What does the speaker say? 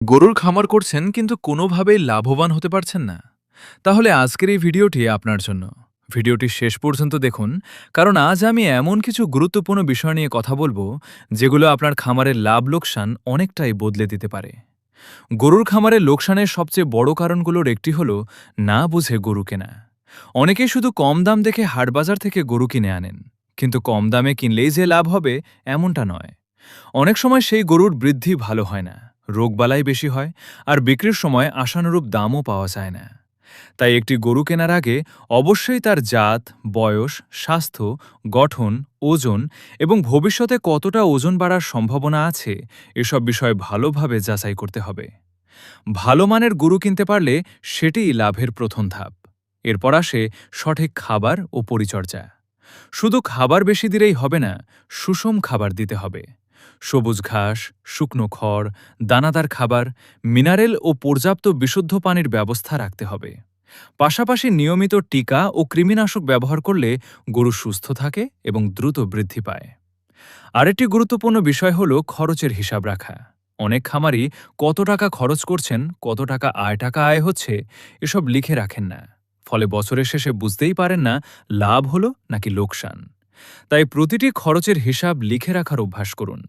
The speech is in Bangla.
গরুর খামার করছেন কিন্তু কোনোভাবেই লাভবান হতে পারছেন না? তাহলে আজকের এই ভিডিওটি আপনার জন্য। ভিডিওটি শেষ পর্যন্ত দেখুন, কারণ আজ আমি এমন কিছু গুরুত্বপূর্ণ বিষয় নিয়ে কথা বলবো যেগুলো আপনার খামারের লাভ লোকসান অনেকটাই বদলে দিতে পারে। গরুর খামারের লোকসানের সবচেয়ে বড় কারণগুলোর একটি হলো না বুঝে গরু কেনা। অনেকেই শুধু কম দাম দেখে হাটবাজার থেকে গরু কিনে আনেন, কিন্তু কম দামে কিনলেই যে লাভ হবে এমনটা নয়। অনেক সময় সেই গরুর বৃদ্ধি ভালো হয় না, রোগবালাই বেশি হয়, আর বিক্রির সময় আশানুরূপ দামও পাওয়া যায় না। তাই একটি গরু কেনার আগে অবশ্যই তার জাত, বয়স, স্বাস্থ্য, গঠন, ওজন এবং ভবিষ্যতে কতটা ওজন বাড়ার সম্ভাবনা আছে এসব বিষয় ভালোভাবে যাচাই করতে হবে। ভালো মানের গরু কিনতে পারলে সেটিই লাভের প্রথম ধাপ। এরপর আসে সঠিক খাবার ও পরিচর্যা। শুধু খাবার বেশি দিলেই হবে না, সুষম খাবার দিতে হবে। সবুজ ঘাস, শুকনো খড়, দানাদার খাবার, মিনারেল ও পর্যাপ্ত বিশুদ্ধ পানির ব্যবস্থা রাখতে হবে। পাশাপাশি নিয়মিত টিকা ও কৃমিনাশক ব্যবহার করলে গরু সুস্থ থাকে এবং দ্রুত বৃদ্ধি পায়। আরেকটি গুরুত্বপূর্ণ বিষয় হল খরচের হিসাব রাখা। অনেক খামারই কত টাকা খরচ করছেন, কত টাকা আয় হচ্ছে এসব লিখে রাখেন না। ফলে বছরের শেষে বুঝতেই পারেন না লাভ হলো নাকি লোকসান। তাই প্রতিটি খরচের হিসাব লিখে রাখার অভ্যাস করুন।